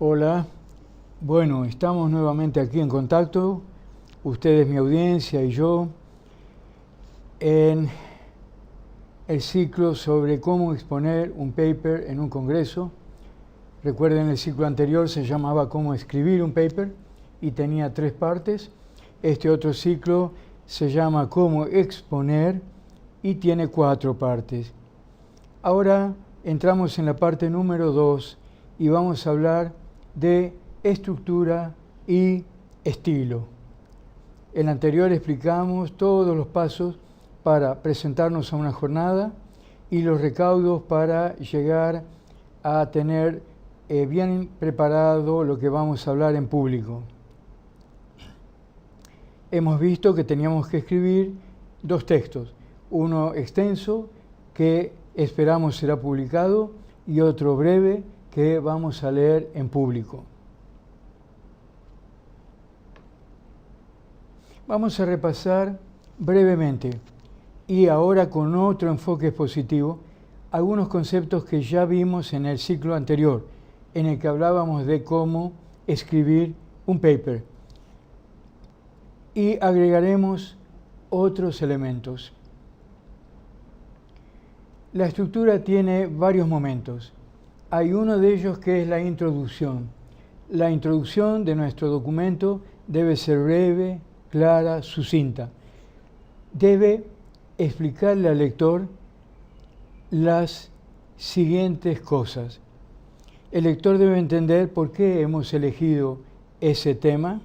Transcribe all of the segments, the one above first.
Hola, bueno, estamos nuevamente aquí en contacto, ustedes, mi audiencia y yo, en el ciclo sobre cómo exponer un paper en un congreso. Recuerden, el ciclo anterior se llamaba Cómo escribir un paper y tenía 3 partes. Este otro ciclo se llama Cómo exponer y tiene 4 partes. Ahora entramos en la parte número 2 y vamos a hablar de estructura y estilo. En el anterior explicamos todos los pasos para presentarnos a una jornada y los recaudos para llegar a tener bien preparado lo que vamos a hablar en público. Hemos visto que teníamos que escribir 2 textos, uno extenso que esperamos será publicado y otro breve que vamos a leer en público. Vamos a repasar brevemente y ahora con otro enfoque expositivo algunos conceptos que ya vimos en el ciclo anterior, en el que hablábamos de cómo escribir un paper. Y agregaremos otros elementos. La estructura tiene varios momentos. Hay uno de ellos que es la introducción. La introducción de nuestro documento debe ser breve, clara, sucinta. Debe explicarle al lector las siguientes cosas. El lector debe entender por qué hemos elegido ese tema.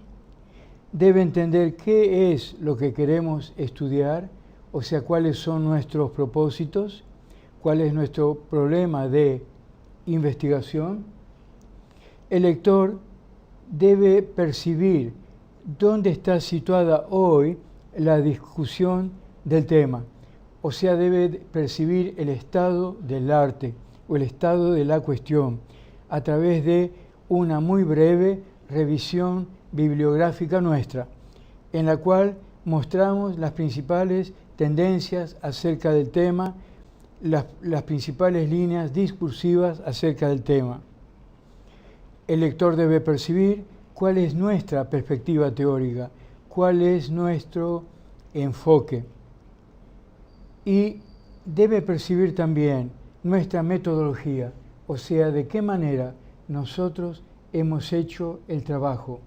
Debe entender qué es lo que queremos estudiar, o sea, cuáles son nuestros propósitos, cuál es nuestro problema de investigación. El lector debe percibir dónde está situada hoy la discusión del tema, o sea, debe percibir el estado del arte o el estado de la cuestión a través de una muy breve revisión bibliográfica nuestra, en la cual mostramos las principales tendencias acerca del tema, las principales líneas discursivas acerca del tema. El lector debe percibir cuál es nuestra perspectiva teórica, cuál es nuestro enfoque. Y debe percibir también nuestra metodología, o sea, de qué manera nosotros hemos hecho el trabajo.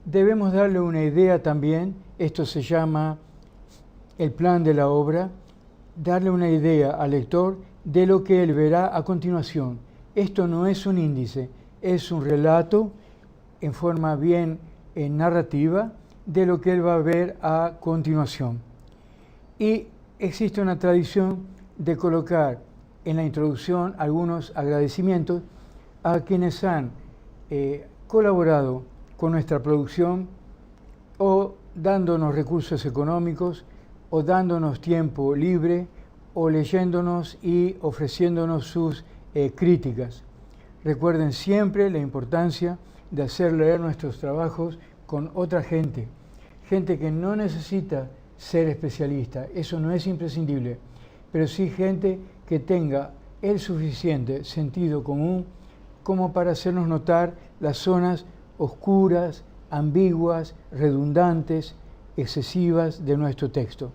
Debemos darle una idea también, esto se llama el plan de la obra, darle una idea al lector de lo que él verá a continuación. Esto no es un índice, es un relato en forma bien narrativa de lo que él va a ver a continuación. Y existe una tradición de colocar en la introducción algunos agradecimientos a quienes han colaborado con nuestra producción o dándonos recursos económicos o dándonos tiempo libre o leyéndonos y ofreciéndonos sus críticas. Recuerden siempre la importancia de hacer leer nuestros trabajos con otra gente, gente que no necesita ser especialista, eso no es imprescindible, pero sí gente que tenga el suficiente sentido común como para hacernos notar las zonas oscuras, ambiguas, redundantes, excesivas de nuestro texto.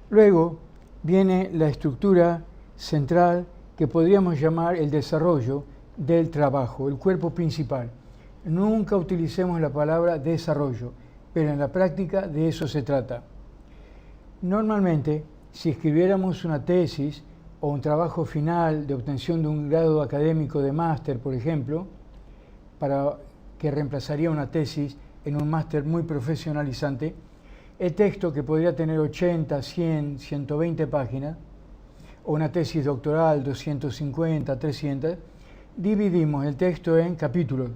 Luego viene la estructura central que podríamos llamar el desarrollo del trabajo, el cuerpo principal. Nunca utilicemos la palabra desarrollo, pero en la práctica de eso se trata. Normalmente, si escribiéramos una tesis o un trabajo final de obtención de un grado académico de máster, por ejemplo, para que reemplazaría una tesis en un máster muy profesionalizante, el texto, que podría tener 80, 100, 120 páginas, o una tesis doctoral, 250, 300, dividimos el texto en capítulos.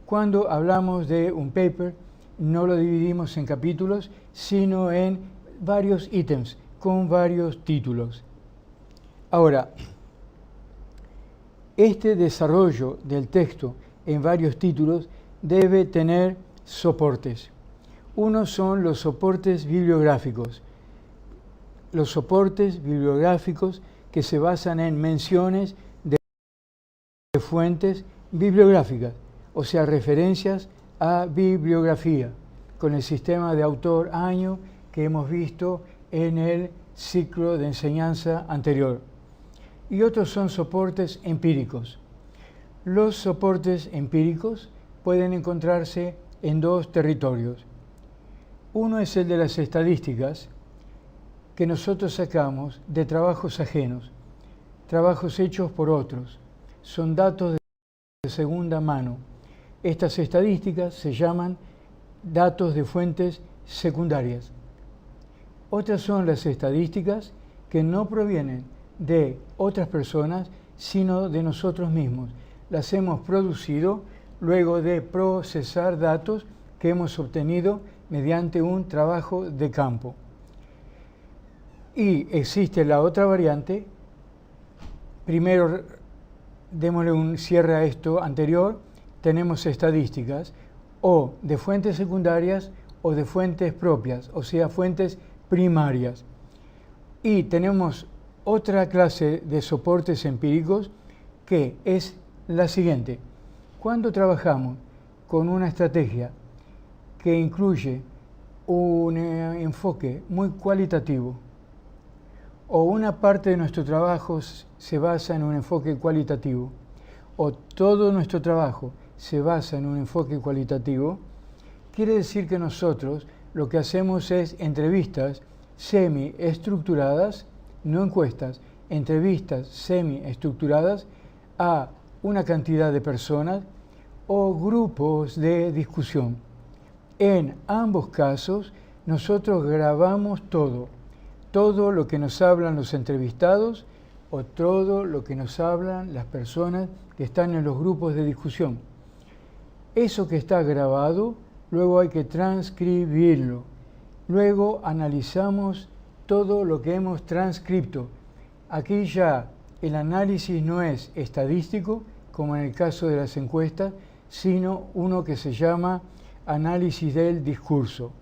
Cuando hablamos de un paper, no lo dividimos en capítulos, sino en varios ítems, con varios títulos. Ahora, este desarrollo del texto en varios títulos debe tener soportes. Uno son los soportes bibliográficos. Los soportes bibliográficos que se basan en menciones de fuentes bibliográficas, o sea, referencias a bibliografía, con el sistema de autor-año que hemos visto en el ciclo de enseñanza anterior. Y otros son soportes empíricos. Los soportes empíricos pueden encontrarse en dos territorios. Uno es el de las estadísticas que nosotros sacamos de trabajos ajenos, trabajos hechos por otros. Son datos de segunda mano. Estas estadísticas se llaman datos de fuentes secundarias. Otras son las estadísticas que no provienen de otras personas, sino de nosotros mismos. Las hemos producido luego de procesar datos que hemos obtenido mediante un trabajo de campo. Y existe la otra variante. Primero, démosle un cierre a esto anterior. Tenemos estadísticas o de fuentes secundarias o de fuentes propias, o sea, fuentes primarias. Y tenemos otra clase de soportes empíricos que es la siguiente. Cuando trabajamos con una estrategia que incluye un enfoque muy cualitativo, o una parte de nuestro trabajo se basa en un enfoque cualitativo, o todo nuestro trabajo se basa en un enfoque cualitativo, quiere decir que nosotros lo que hacemos es entrevistas semi-estructuradas, no encuestas, entrevistas semi-estructuradas a una cantidad de personas o grupos de discusión. En ambos casos, nosotros grabamos todo lo que nos hablan los entrevistados o todo lo que nos hablan las personas que están en los grupos de discusión. Eso que está grabado, luego hay que transcribirlo. Luego analizamos todo lo que hemos transcripto. Aquí ya el análisis no es estadístico, como en el caso de las encuestas, sino uno que se llama análisis del discurso.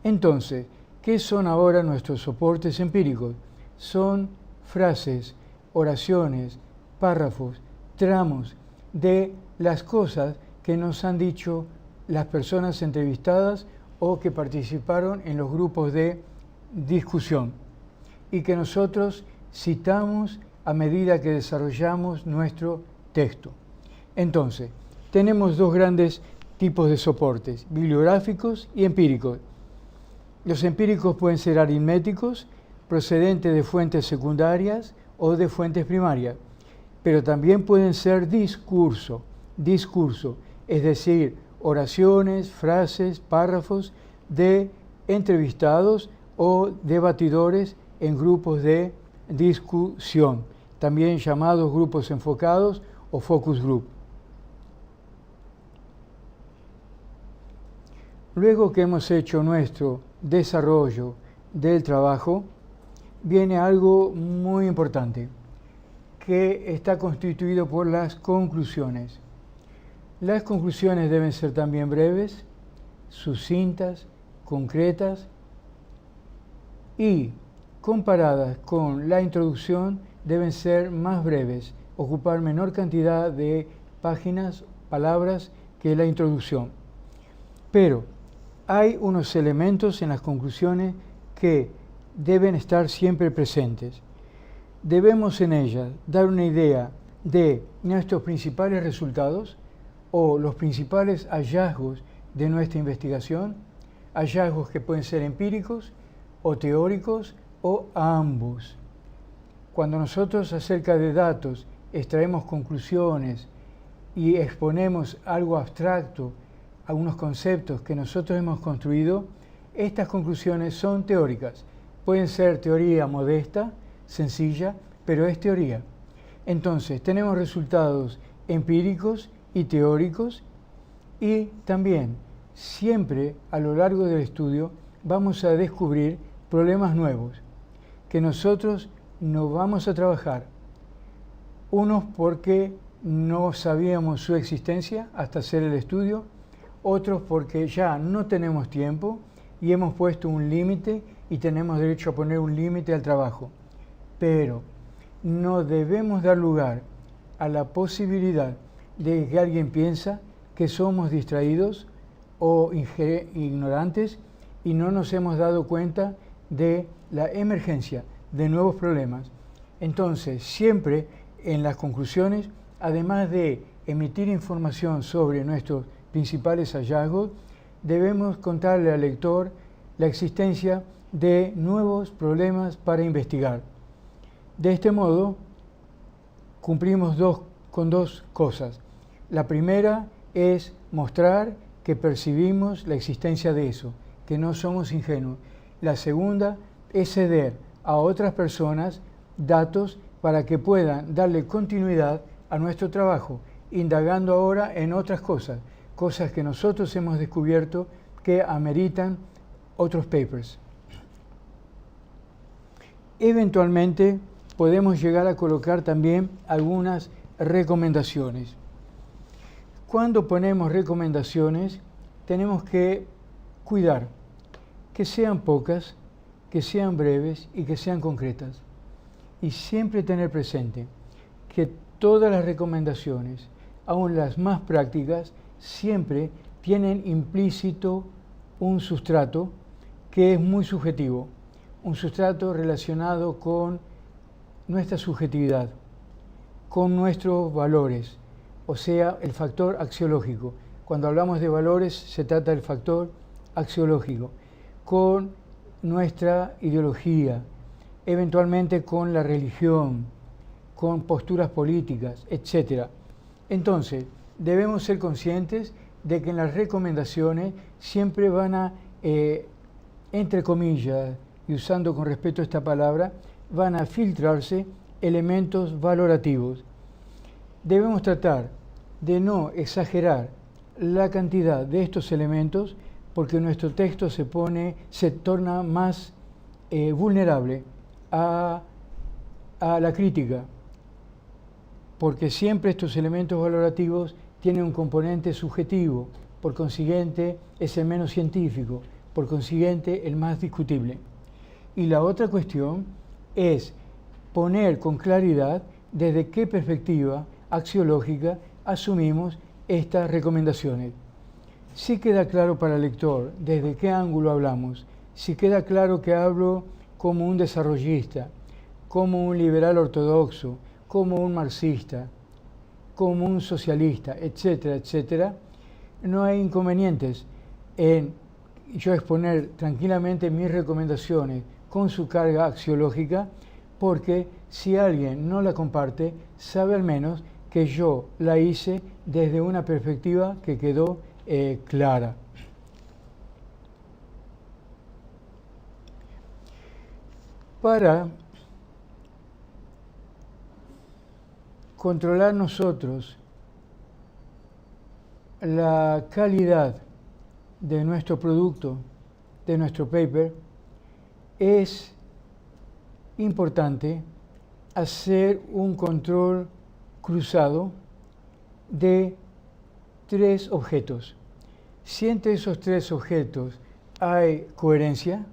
Entonces, ¿qué son ahora nuestros soportes empíricos? Son frases, oraciones, párrafos, tramos de las cosas que nos han dicho las personas entrevistadas o que participaron en los grupos de discusión y que nosotros citamos a medida que desarrollamos nuestro texto. Entonces, tenemos dos grandes tipos de soportes, bibliográficos y empíricos. Los empíricos pueden ser aritméticos, procedentes de fuentes secundarias o de fuentes primarias, pero también pueden ser discurso, es decir, oraciones, frases, párrafos de entrevistados o debatidores en grupos de discusión, también llamados grupos enfocados o focus group. Luego que hemos hecho nuestro desarrollo del trabajo, viene algo muy importante, que está constituido por las conclusiones. Las conclusiones deben ser también breves, sucintas, concretas y comparadas con la introducción deben ser más breves, ocupar menor cantidad de páginas, palabras que la introducción. Pero hay unos elementos en las conclusiones que deben estar siempre presentes. Debemos en ellas dar una idea de nuestros principales resultados o los principales hallazgos de nuestra investigación, hallazgos que pueden ser empíricos o teóricos o ambos. Cuando nosotros acerca de datos extraemos conclusiones y exponemos algo abstracto, algunos conceptos que nosotros hemos construido, estas conclusiones son teóricas. Pueden ser teoría modesta, sencilla, pero es teoría. Entonces, tenemos resultados empíricos y teóricos y también siempre a lo largo del estudio vamos a descubrir problemas nuevos que nosotros no vamos a trabajar. Unos porque no sabíamos su existencia hasta hacer el estudio, otros porque ya no tenemos tiempo y hemos puesto un límite y tenemos derecho a poner un límite al trabajo. Pero no debemos dar lugar a la posibilidad de que alguien piensa que somos distraídos o ignorantes y no nos hemos dado cuenta de la emergencia de nuevos problemas. Entonces, siempre en las conclusiones, además de emitir información sobre nuestros principales hallazgos, debemos contarle al lector la existencia de nuevos problemas para investigar. De este modo, cumplimos con dos cosas. La primera es mostrar que percibimos la existencia de eso, que no somos ingenuos. La segunda es ceder a otras personas datos para que puedan darle continuidad a nuestro trabajo, indagando ahora en otras cosas que nosotros hemos descubierto que ameritan otros papers. Eventualmente podemos llegar a colocar también algunas recomendaciones. Cuando ponemos recomendaciones, tenemos que cuidar que sean pocas, que sean breves y que sean concretas. Y siempre tener presente que todas las recomendaciones, aun las más prácticas, siempre tienen implícito un sustrato que es muy subjetivo, un sustrato relacionado con nuestra subjetividad, con nuestros valores, o sea, el factor axiológico. Cuando hablamos de valores se trata del factor axiológico, con nuestra ideología, eventualmente con la religión, con posturas políticas, etc. Entonces, debemos ser conscientes de que en las recomendaciones siempre van a, entre comillas, y usando con respeto esta palabra, van a filtrarse elementos valorativos. Debemos tratar de no exagerar la cantidad de estos elementos porque nuestro texto se torna más vulnerable a la crítica, porque siempre estos elementos valorativos tienen un componente subjetivo, por consiguiente es el menos científico, por consiguiente el más discutible. Y la otra cuestión es poner con claridad desde qué perspectiva axiológica asumimos estas recomendaciones. Si queda claro para el lector desde qué ángulo hablamos, si queda claro que hablo como un desarrollista, como un liberal ortodoxo, como un marxista, como un socialista, etcétera, etcétera, no hay inconvenientes en yo exponer tranquilamente mis recomendaciones con su carga axiológica, porque si alguien no la comparte, sabe al menos que yo la hice desde una perspectiva que quedó clara. Para controlar nosotros la calidad de nuestro producto, de nuestro paper, es importante hacer un control cruzado de tres objetos. Si entre esos tres objetos hay coherencia,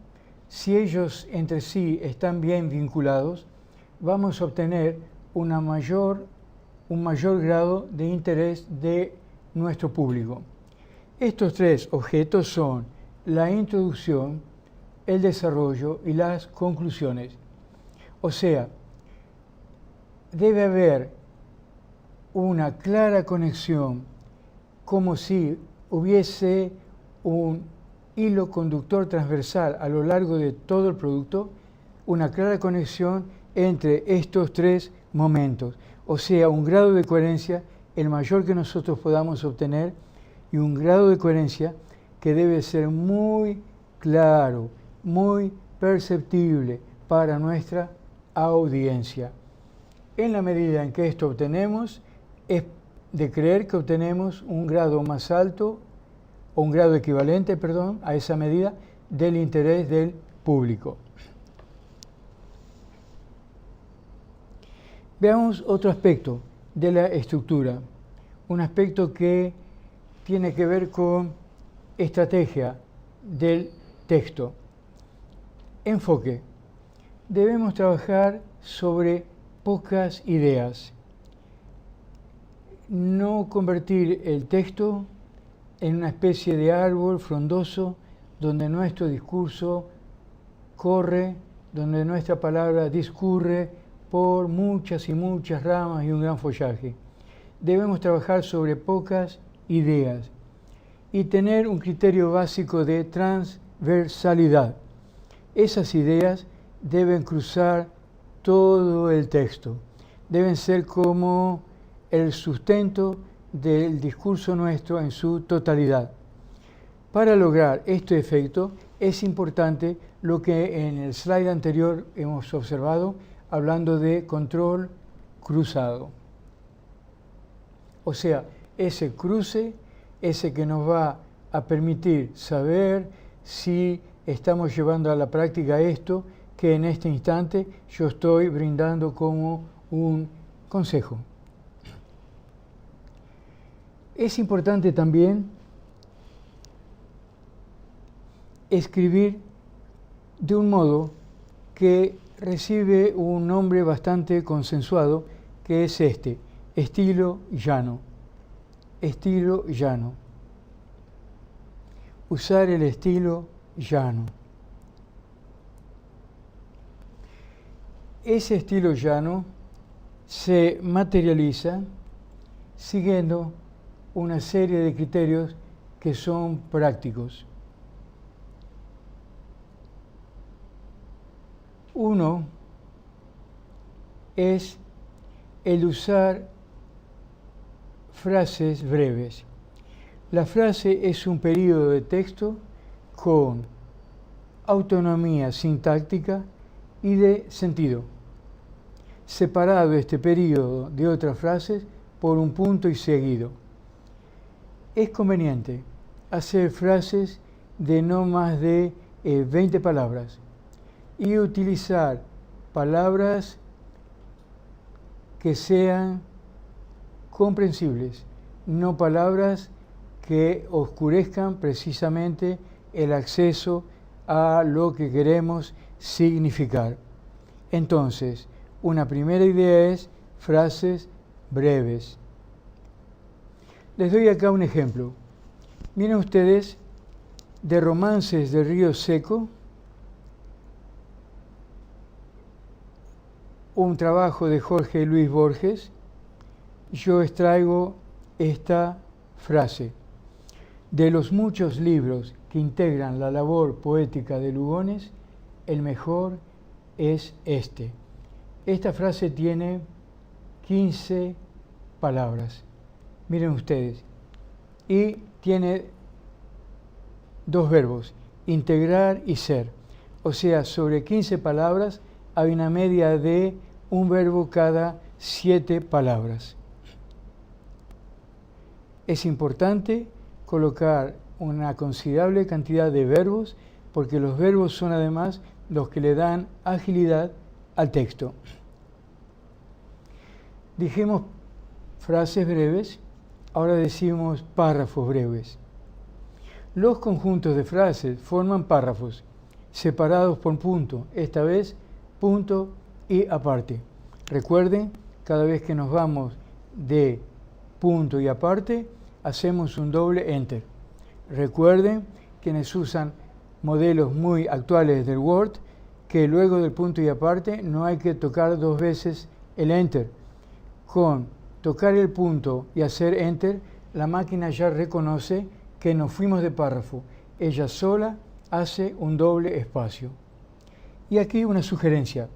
si ellos entre sí están bien vinculados, vamos a obtener un mayor grado de interés de nuestro público. Estos tres objetos son la introducción, el desarrollo y las conclusiones. O sea, debe haber una clara conexión, como si hubiese un hilo conductor transversal a lo largo de todo el producto, una clara conexión entre estos tres momentos. O sea, un grado de coherencia el mayor que nosotros podamos obtener y un grado de coherencia que debe ser muy claro, muy perceptible para nuestra audiencia. En la medida en que esto obtenemos, es de creer que obtenemos un grado más alto, o un grado equivalente, perdón, a esa medida del interés del público. Veamos otro aspecto de la estructura, un aspecto que tiene que ver con estrategia del texto. Enfoque. Debemos trabajar sobre pocas ideas. No convertir el texto en una especie de árbol frondoso donde nuestro discurso corre, donde nuestra palabra discurre por muchas y muchas ramas y un gran follaje. Debemos trabajar sobre pocas ideas y tener un criterio básico de transversalidad. Esas ideas deben cruzar todo el texto, deben ser como el sustento del discurso nuestro en su totalidad. Para lograr este efecto es importante lo que en el slide anterior hemos observado, hablando de control cruzado. O sea, ese cruce, ese que nos va a permitir saber si estamos llevando a la práctica esto que en este instante yo estoy brindando como un consejo. Es importante también escribir de un modo que recibe un nombre bastante consensuado, que es este: estilo llano. Estilo llano. Usar el estilo llano. Ese estilo llano se materializa siguiendo una serie de criterios que son prácticos. Uno es el usar frases breves. La frase es un período de texto con autonomía sintáctica y de sentido, separado este período de otras frases por un punto y seguido. Es conveniente hacer frases de no más de 20 palabras y utilizar palabras que sean comprensibles, no palabras que oscurezcan precisamente el acceso a lo que queremos significar. Entonces, una primera idea es frases breves. Les doy acá un ejemplo. Miren ustedes, de Romances del Río Seco, un trabajo de Jorge Luis Borges, yo extraigo esta frase: de los muchos libros que integran la labor poética de Lugones, el mejor es este. Esta frase tiene 15 palabras, miren ustedes, y tiene dos verbos, integrar y ser. O sea, sobre 15 palabras hay una media de un verbo cada 7 palabras. Es importante colocar una considerable cantidad de verbos porque los verbos son además los que le dan agilidad al texto. Dijimos frases breves, ahora decimos párrafos breves. Los conjuntos de frases forman párrafos separados por punto, esta vez punto y aparte. Recuerden, cada vez que nos vamos de punto y aparte, hacemos un doble enter. Recuerden, quienes usan modelos muy actuales del Word, que luego del punto y aparte no hay que tocar dos veces el enter. Con tocar el punto y hacer enter, la máquina ya reconoce que nos fuimos de párrafo. Ella sola hace un doble espacio. Y aquí una sugerencia: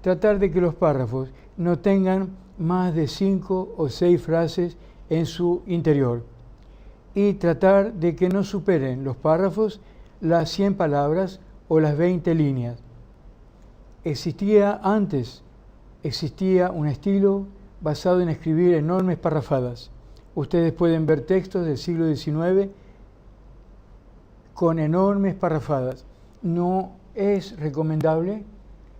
tratar de que los párrafos no tengan más de 5 o 6 frases en su interior y tratar de que no superen los párrafos las 100 palabras o las 20 líneas. Existía un estilo basado en escribir enormes parrafadas. Ustedes pueden ver textos del siglo XIX con enormes parrafadas. No es recomendable,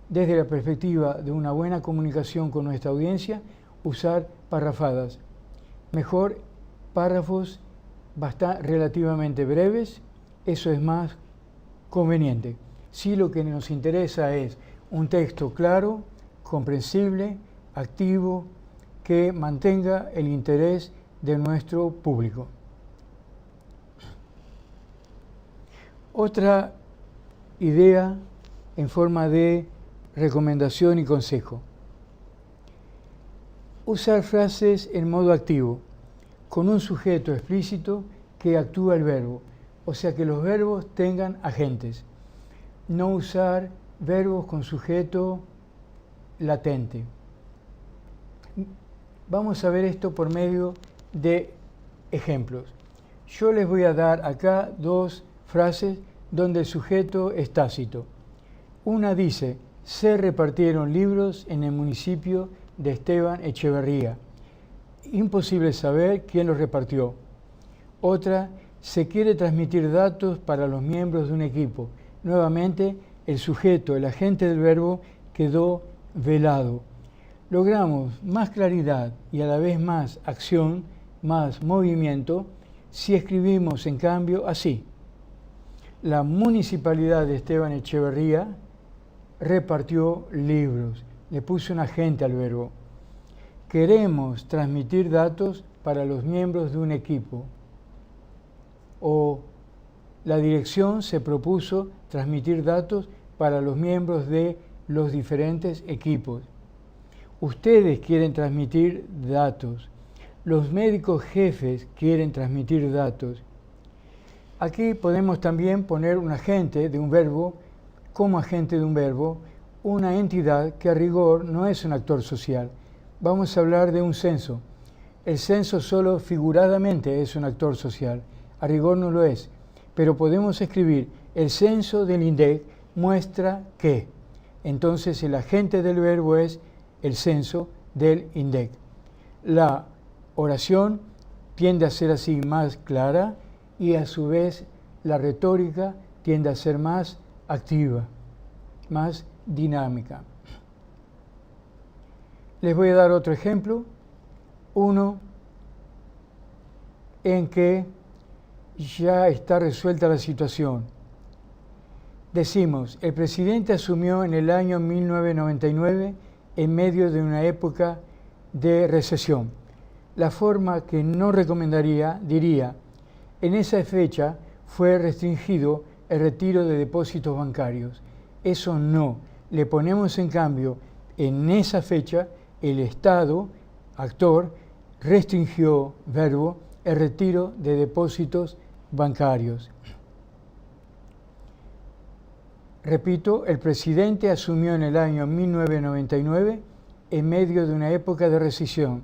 desde la perspectiva de una buena comunicación con nuestra audiencia, usar parrafadas. Mejor párrafos relativamente breves, eso es más conveniente. Si lo que nos interesa es un texto claro, comprensible, activo, que mantenga el interés de nuestro público. Otra idea en forma de recomendación y consejo. Usar frases en modo activo, con un sujeto explícito que actúa el verbo, o sea que los verbos tengan agentes. No usar verbos con sujeto latente. Vamos a ver esto por medio de ejemplos. Yo les voy a dar acá dos frases donde el sujeto es tácito. Una dice: se repartieron libros en el municipio de Esteban Echeverría. Imposible saber quién los repartió. Otra: se quiere transmitir datos para los miembros de un equipo. Nuevamente, el sujeto, el agente del verbo, quedó velado. Logramos más claridad y a la vez más acción, más movimiento, si escribimos en cambio así: la municipalidad de Esteban Echeverría repartió libros. Le puse un agente al verbo. Queremos transmitir datos para los miembros de un equipo. O la dirección se propuso transmitir datos para los miembros de los diferentes equipos. Ustedes quieren transmitir datos. Los médicos jefes quieren transmitir datos. Aquí podemos también poner un agente de un verbo como agente de un verbo, una entidad que a rigor no es un actor social. Vamos a hablar de un censo. El censo solo figuradamente es un actor social, a rigor no lo es, pero podemos escribir: el censo del INDEC muestra que. Entonces el agente del verbo es el censo del INDEC. La oración tiende a ser así más clara y a su vez la retórica tiende a ser más activa, más dinámica. Les voy a dar otro ejemplo, uno en que ya está resuelta la situación. Decimos: el presidente asumió en el año 1999 en medio de una época de recesión. La forma que no recomendaría diría: en esa fecha fue restringido el retiro de depósitos bancarios. Eso no. Le ponemos en cambio: en esa fecha el Estado, actor, restringió, verbo, el retiro de depósitos bancarios. Repito, el presidente asumió en el año 1999 en medio de una época de recesión.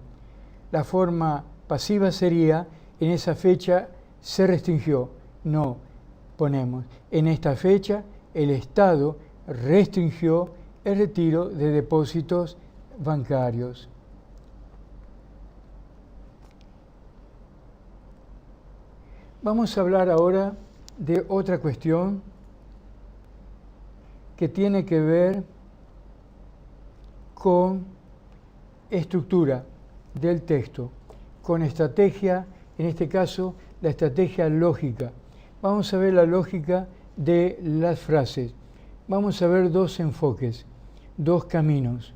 La forma pasiva sería: en esa fecha se restringió. No, ponemos: en esta fecha el Estado restringió el retiro de depósitos bancarios. Vamos a hablar ahora de otra cuestión que tiene que ver con estructura del texto, con estrategia, en este caso la estrategia lógica. Vamos a ver la lógica de las frases. Vamos a ver dos enfoques, dos caminos.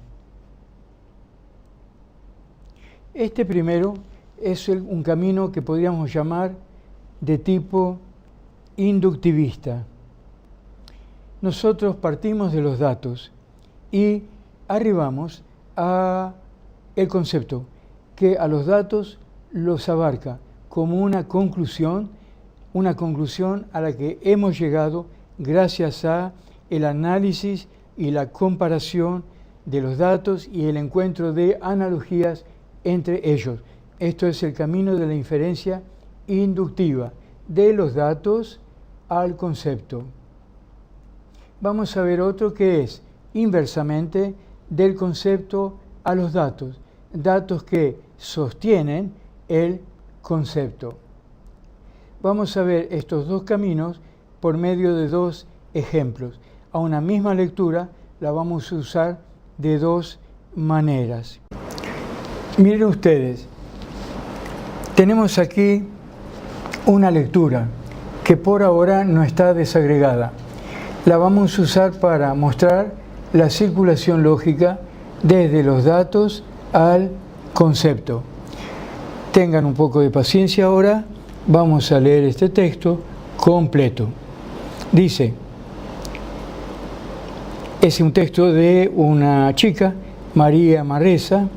Este primero es un camino que podríamos llamar de tipo inductivista. Nosotros partimos de los datos y arribamos a el concepto, que a los datos los abarca como una conclusión a la que hemos llegado gracias a el análisis y la comparación de los datos y el encuentro de analogías entre ellos. Esto es el camino de la inferencia inductiva, de los datos al concepto. Vamos a ver otro que es inversamente del concepto a los datos, datos que sostienen el concepto. Vamos a ver estos dos caminos por medio de dos ejemplos. A una misma lectura la vamos a usar de dos maneras. Miren ustedes, tenemos aquí una lectura que por ahora no está desagregada. La vamos a usar para mostrar la circulación lógica desde los datos al concepto. Tengan un poco de paciencia ahora, vamos a leer este texto completo. Dice, es un texto de una chica, María Marreza,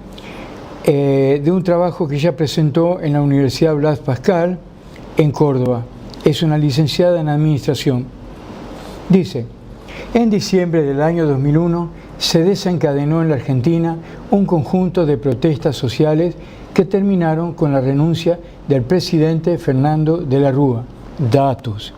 de un trabajo que ella presentó en la Universidad Blas Pascal, en Córdoba. Es una licenciada en Administración. Dice, en diciembre del año 2001 se desencadenó en la Argentina un conjunto de protestas sociales que terminaron con la renuncia del presidente Fernando de la Rúa. Datos.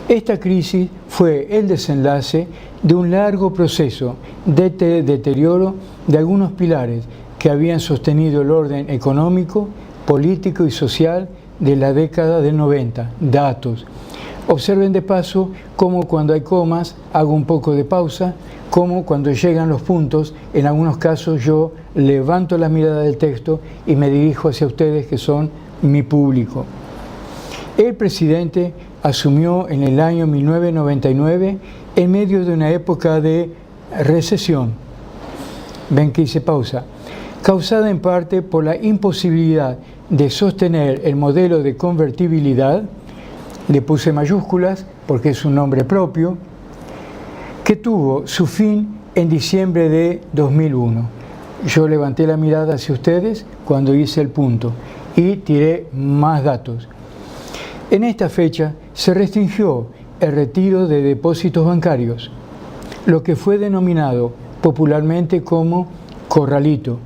Esta crisis fue el desenlace de un largo proceso de deterioro de algunos pilares que habían sostenido el orden económico, político y social de la década del 90. Datos. Observen de paso cómo cuando hay comas hago un poco de pausa, cómo cuando llegan los puntos, en algunos casos yo levanto la mirada del texto y me dirijo hacia ustedes que son mi público. El presidente asumió en el año 1999 en medio de una época de recesión. Ven que hice pausa. Causada en parte por la imposibilidad de sostener el modelo de convertibilidad, le puse mayúsculas porque es un nombre propio, que tuvo su fin en diciembre de 2001. Yo levanté la mirada hacia ustedes cuando hice el punto y tiré más datos. En esta fecha se restringió el retiro de depósitos bancarios, lo que fue denominado popularmente como corralito.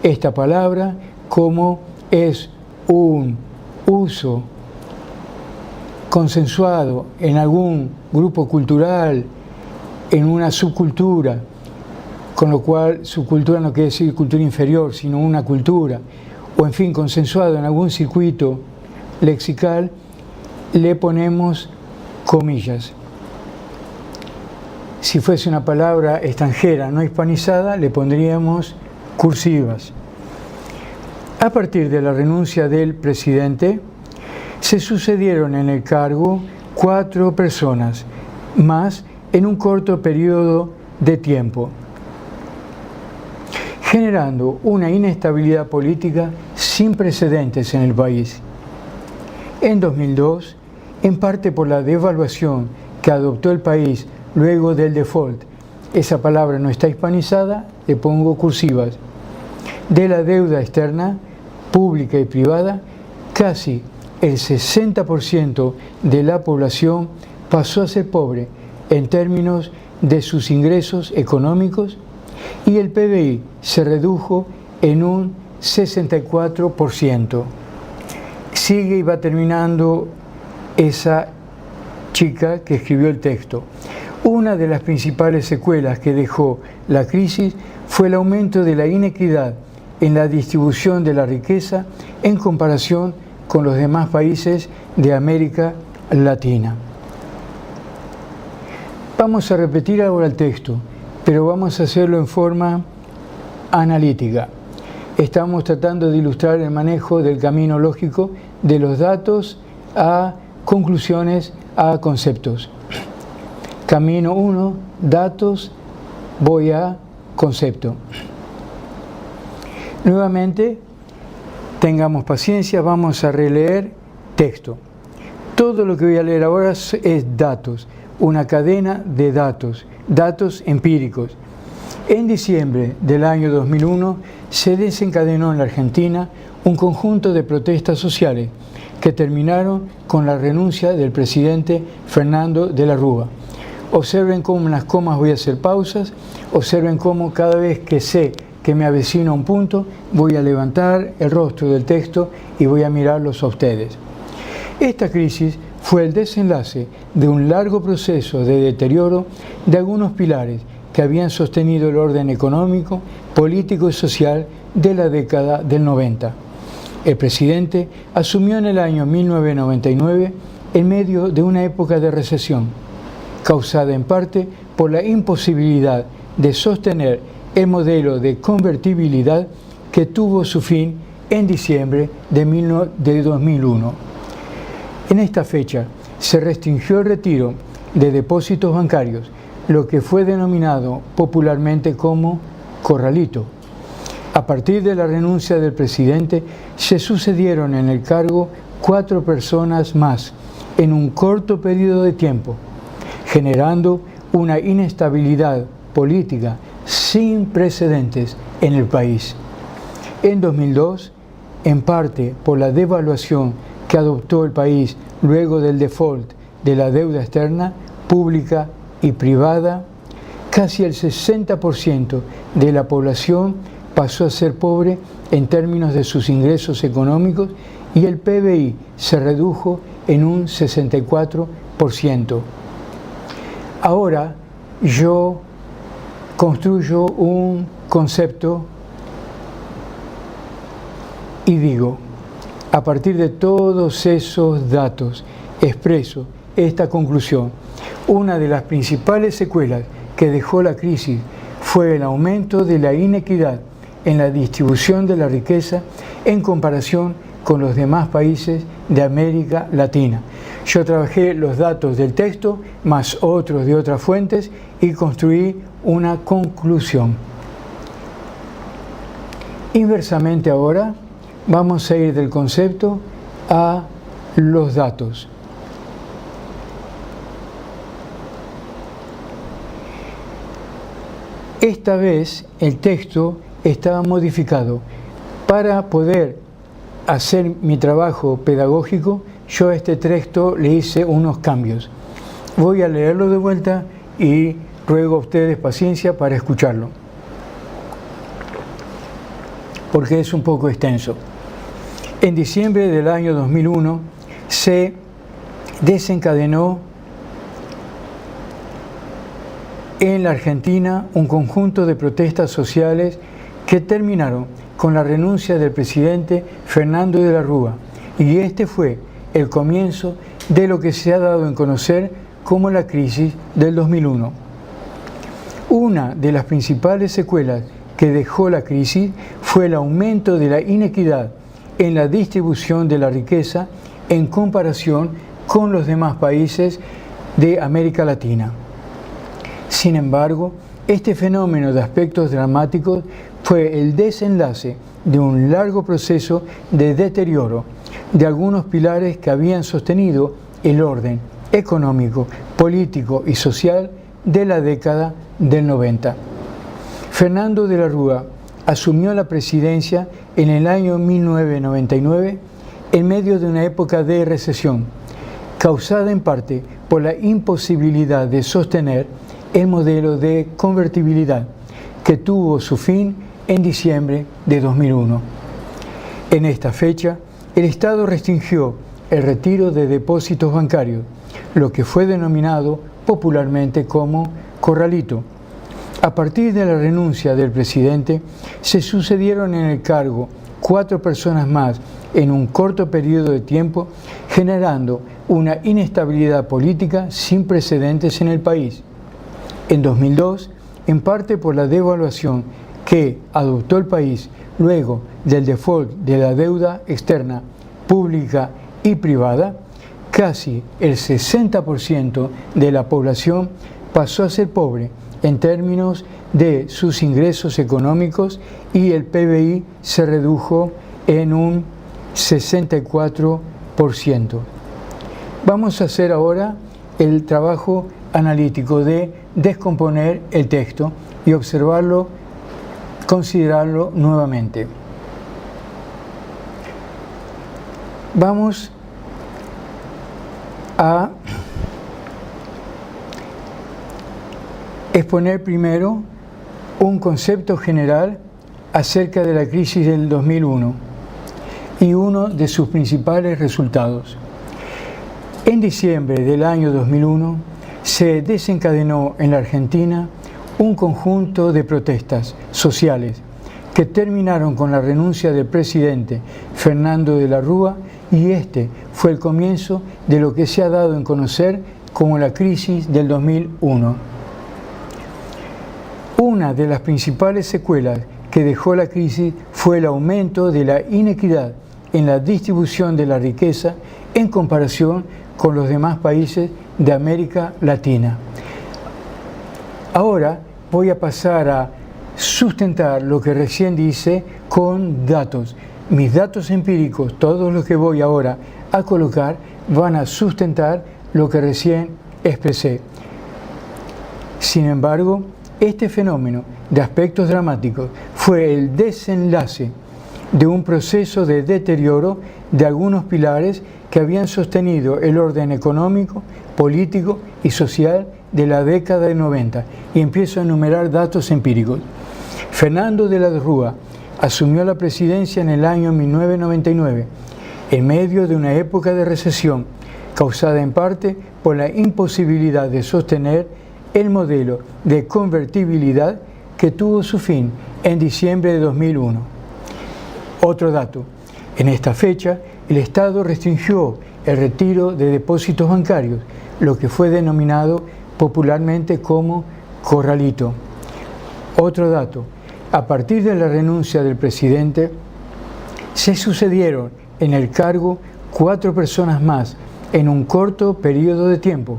Esta palabra, como es un uso consensuado en algún grupo cultural, en una subcultura, con lo cual subcultura no quiere decir cultura inferior, sino una cultura, o en fin, consensuado en algún circuito lexical, le ponemos comillas. Si fuese una palabra extranjera no hispanizada, le pondríamos cursivas. A partir de la renuncia del presidente, se sucedieron en el cargo 4 personas, más en un corto periodo de tiempo, generando una inestabilidad política sin precedentes en el país. En 2002, en parte por la devaluación que adoptó el país luego del default, esa palabra no está hispanizada, le pongo cursivas, de la deuda externa, pública y privada, casi el 60% de la población pasó a ser pobre en términos de sus ingresos económicos y el PBI se redujo en un 64%. Sigue y va terminando esa chica que escribió el texto. Una de las principales secuelas que dejó la crisis fue el aumento de la inequidad en la distribución de la riqueza en comparación con los demás países de América Latina. Vamos a repetir ahora el texto, pero vamos a hacerlo en forma analítica. Estamos tratando de ilustrar el manejo del camino lógico de los datos a conclusiones, a conceptos. Camino 1, datos, voy a concepto. Nuevamente, tengamos paciencia, vamos a releer texto. Todo lo que voy a leer ahora es datos, una cadena de datos, datos empíricos. En diciembre del año 2001 se desencadenó en la Argentina un conjunto de protestas sociales que terminaron con la renuncia del presidente Fernando de la Rúa. Observen cómo en las comas voy a hacer pausas, observen cómo cada vez que sé que me avecino a un punto, voy a levantar el rostro del texto y voy a mirarlos a ustedes. Esta crisis fue el desenlace de un largo proceso de deterioro de algunos pilares que habían sostenido el orden económico, político y social de la década del 90. El presidente asumió en el año 1999 en medio de una época de recesión, causada en parte por la imposibilidad de sostener el modelo de convertibilidad que tuvo su fin en diciembre de 2001. En esta fecha se restringió el retiro de depósitos bancarios, lo que fue denominado popularmente como Corralito. A partir de la renuncia del presidente, se sucedieron en el cargo 4 personas más en un corto periodo de tiempo, generando una inestabilidad política sin precedentes en el país. En 2002, en parte por la devaluación que adoptó el país luego del default de la deuda externa, pública y privada, casi el 60% de la población pasó a ser pobre en términos de sus ingresos económicos y el PBI se redujo en un 64%. Ahora yo construyo un concepto y digo, a partir de todos esos datos, expreso esta conclusión. Una de las principales secuelas que dejó la crisis fue el aumento de la inequidad en la distribución de la riqueza en comparación con los demás países de América Latina. Yo trabajé los datos del texto más otros de otras fuentes y construí una conclusión. Inversamente ahora vamos a ir del concepto a los datos. Esta vez el texto estaba modificado. Para poder hacer mi trabajo pedagógico, yo a este texto le hice unos cambios. Voy a leerlo de vuelta y ruego a ustedes paciencia para escucharlo, porque es un poco extenso. En diciembre del año 2001 se desencadenó en la Argentina un conjunto de protestas sociales que terminaron con la renuncia del presidente Fernando de la Rúa, y este fue el comienzo de lo que se ha dado en conocer como la crisis del 2001. Una de las principales secuelas que dejó la crisis fue el aumento de la inequidad en la distribución de la riqueza en comparación con los demás países de América Latina. Sin embargo, este fenómeno de aspectos dramáticos fue el desenlace de un largo proceso de deterioro de algunos pilares que habían sostenido el orden económico, político y social de la década del 90. Fernando de la Rúa asumió la presidencia en el año 1999 en medio de una época de recesión, causada en parte por la imposibilidad de sostener el modelo de convertibilidad que tuvo su fin en diciembre de 2001. En esta fecha, el Estado restringió el retiro de depósitos bancarios, lo que fue denominado popularmente como Corralito. A partir de la renuncia del presidente, se sucedieron en el cargo 4 personas más en un corto periodo de tiempo, generando una inestabilidad política sin precedentes en el país. En 2002, en parte por la devaluación que adoptó el país luego del default de la deuda externa, pública y privada, casi el 60% de la población pasó a ser pobre en términos de sus ingresos económicos y el PBI se redujo en un 64%. Vamos a hacer ahora el trabajo analítico de descomponer el texto y observarlo, considerarlo nuevamente. Vamos a exponer primero un concepto general acerca de la crisis del 2001 y uno de sus principales resultados. En diciembre del año 2001 se desencadenó en la Argentina un conjunto de protestas sociales que terminaron con la renuncia del presidente Fernando de la Rúa, y este fue el comienzo de lo que se ha dado en conocer como la crisis del 2001. Una de las principales secuelas que dejó la crisis fue el aumento de la inequidad en la distribución de la riqueza en comparación con los demás países de América Latina. Ahora voy a pasar a sustentar lo que recién dice con datos. Mis datos empíricos, todos los que voy ahora a colocar, van a sustentar lo que recién expresé. Sin embargo, este fenómeno de aspectos dramáticos fue el desenlace de un proceso de deterioro de algunos pilares que habían sostenido el orden económico, político y social de la década de 90. Y empiezo a enumerar datos empíricos. Fernando de la Rúa asumió la presidencia en el año 1999, en medio de una época de recesión, causada en parte por la imposibilidad de sostener el modelo de convertibilidad que tuvo su fin en diciembre de 2001. Otro dato, en esta fecha el Estado restringió el retiro de depósitos bancarios, lo que fue denominado popularmente como corralito. Otro dato, a partir de la renuncia del presidente, se sucedieron en el cargo 4 personas más en un corto periodo de tiempo,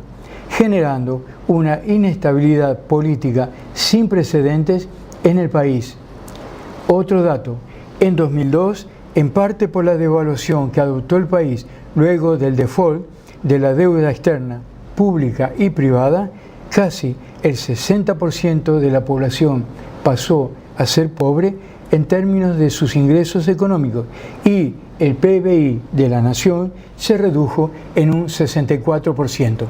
generando una inestabilidad política sin precedentes en el país. Otro dato, en 2002, en parte por la devaluación que adoptó el país luego del default de la deuda externa, pública y privada, casi el 60% de la población pasó a ser pobre en términos de sus ingresos económicos y el PBI de la nación se redujo en un 64%.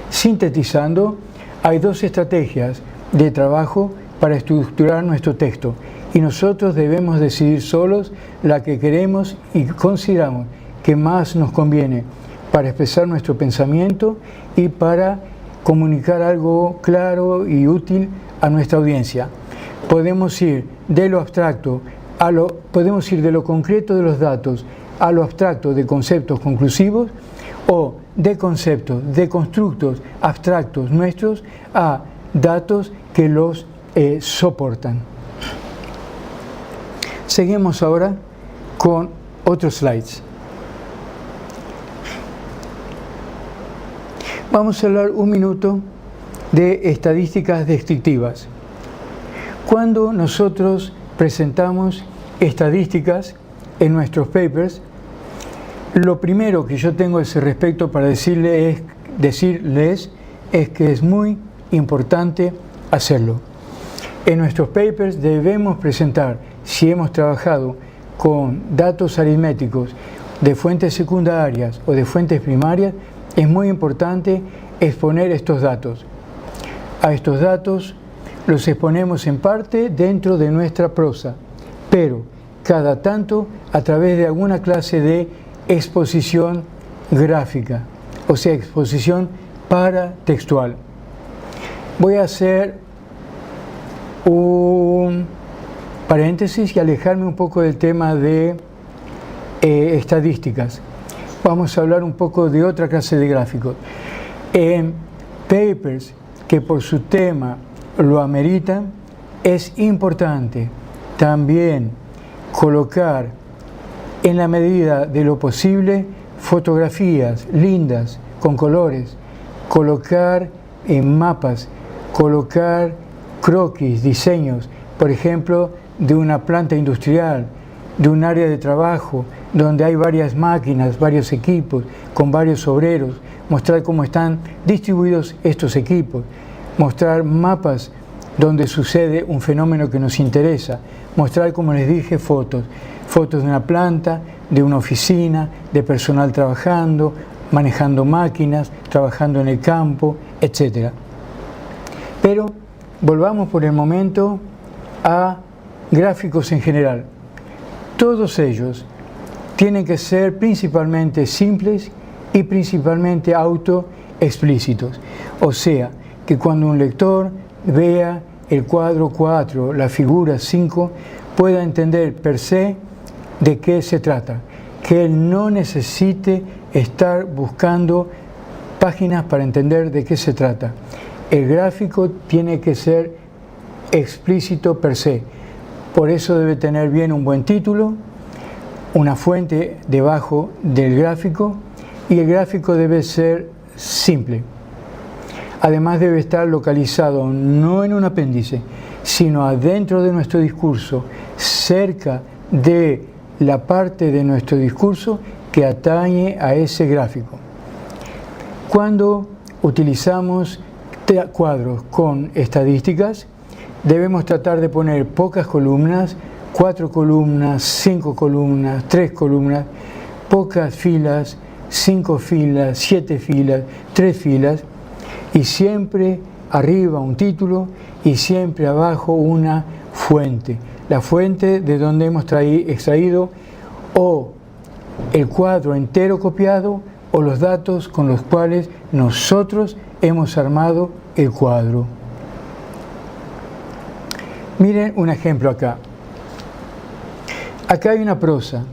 Sintetizando, hay 2 estrategias de trabajo para estructurar nuestro texto y nosotros debemos decidir solos la que queremos y consideramos que más nos conviene para expresar nuestro pensamiento y para comunicar algo claro y útil a nuestra audiencia. Podemos ir de lo abstracto podemos ir de lo concreto de los datos a lo abstracto de conceptos conclusivos, o de conceptos, de constructos abstractos nuestros a datos que los soportan. Seguimos ahora con otros slides. Vamos a hablar un minuto de estadísticas descriptivas. Cuando nosotros presentamos estadísticas en nuestros papers, lo primero que yo tengo a ese respecto para decirles es que es muy importante hacerlo. En nuestros papers debemos presentar, si hemos trabajado con datos aritméticos de fuentes secundarias o de fuentes primarias, es muy importante exponer estos datos. A estos datos los exponemos en parte dentro de nuestra prosa, pero cada tanto a través de alguna clase de exposición gráfica, o sea, exposición paratextual. Voy a hacer un paréntesis y alejarme un poco del tema de estadísticas. Vamos a hablar un poco de otra clase de gráficos. En papers que por su tema lo ameritan, es importante también colocar en la medida de lo posible fotografías lindas con colores, colocar mapas, colocar croquis, diseños, por ejemplo, de una planta industrial, de un área de trabajo donde hay varias máquinas, varios equipos, con varios obreros, mostrar cómo están distribuidos estos equipos, mostrar mapas donde sucede un fenómeno que nos interesa, mostrar, como les dije, fotos de una planta, de una oficina, de personal trabajando, manejando máquinas, trabajando en el campo, etc. Pero volvamos por el momento a gráficos en general. Todos ellos tienen que ser principalmente simples y principalmente autoexplícitos. O sea, que cuando un lector vea el cuadro 4, la figura 5, pueda entender per se de qué se trata, que él no necesite estar buscando páginas para entender de qué se trata. El gráfico tiene que ser explícito per se, por eso debe tener bien un buen título, una fuente debajo del gráfico, y el gráfico debe ser simple. Además debe estar localizado no en un apéndice, sino adentro de nuestro discurso, cerca de la parte de nuestro discurso que atañe a ese gráfico. Cuando utilizamos cuadros con estadísticas, debemos tratar de poner pocas columnas, 4 columnas, 5 columnas, 3 columnas, pocas filas, 5 filas, 7 filas, 3 filas, y siempre arriba un título y siempre abajo una fuente. La fuente de donde hemos extraído o el cuadro entero copiado o los datos con los cuales nosotros hemos armado el cuadro. Miren un ejemplo acá. Acá hay una prosa.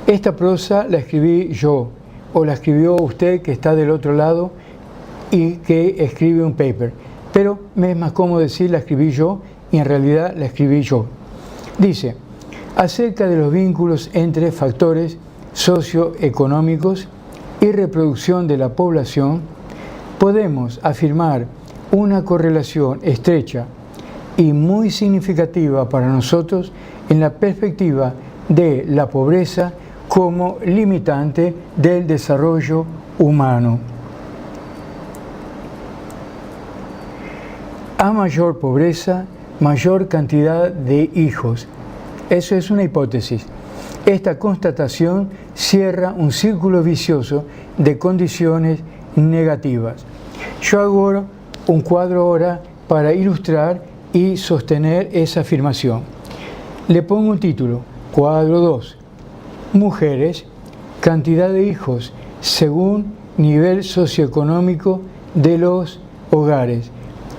Esta prosa la escribí yo, o la escribió usted que está del otro lado y que escribe un paper. Pero me es más cómodo decir la escribí yo y en realidad la escribí yo. Dice, acerca de los vínculos entre factores socioeconómicos y reproducción de la población, podemos afirmar una correlación estrecha y muy significativa para nosotros en la perspectiva de la pobreza como limitante del desarrollo humano. A mayor pobreza, mayor cantidad de hijos. Eso es una hipótesis. Esta constatación cierra un círculo vicioso de condiciones negativas. Yo hago un cuadro ahora para ilustrar y sostener esa afirmación. Le pongo un título, cuadro 2, mujeres, cantidad de hijos según nivel socioeconómico de los hogares,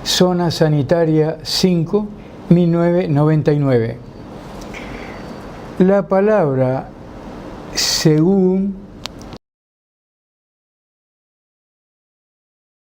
zona sanitaria 5, 1999. La palabra según